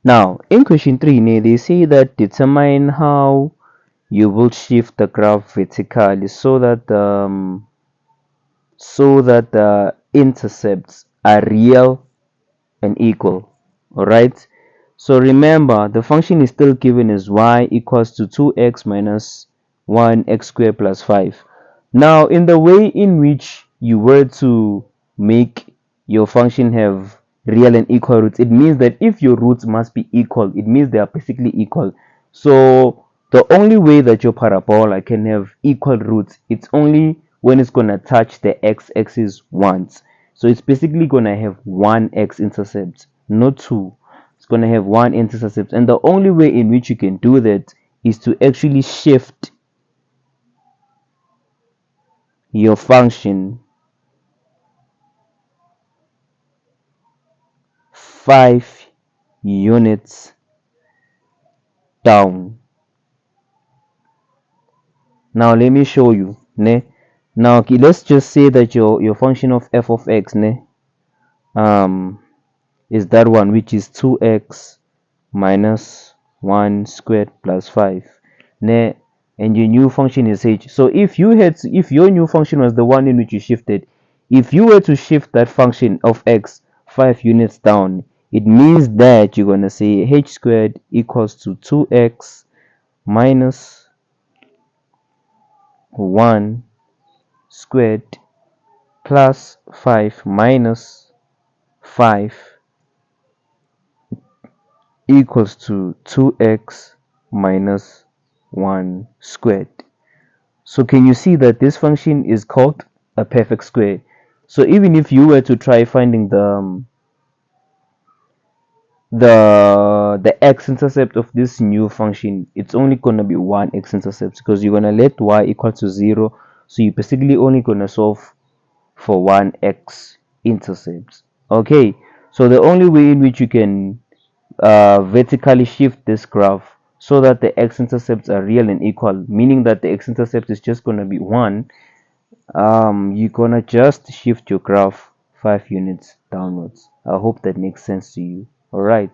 Now, in question 3, they say that determine how you will shift the graph vertically so that the intercepts are real and equal. All right. So remember, the function is still given as y equals to 2x minus 1x squared plus 5. Now, in the way in which you were to make your function have real and equal roots, it means that if your roots must be equal, it means they are basically equal. So the only way that your parabola can have equal roots, it's only when it's going to touch the x-axis once. So it's basically going to have one x-intercept, not two. It's going to have one intercept. And the only way in which you can do that is to actually shift your function 5 units down. Now let me show you. Ne? Now okay, let's just say that your function of f of x ne, um, is that one which is 2x minus 1 squared plus 5 ne, and your new function is h. So if if your new function was the one in which you shifted, if you were to shift that function of x 5 units down, it means that you're going to say h squared equals to 2x minus 1 squared plus 5 minus 5 equals to 2x minus 1 squared. So can you see that this function is called a perfect square? So even if you were to try finding the x-intercept of this new function, it's only going to be one x-intercept because you're going to let y equal to 0. So you're basically only going to solve for one x-intercept. Okay, so the only way in which you can vertically shift this graph so that the x-intercepts are real and equal, meaning that the x-intercept is just going to be 1, you're going to just shift your graph 5 units downwards. I hope that makes sense to you. All right.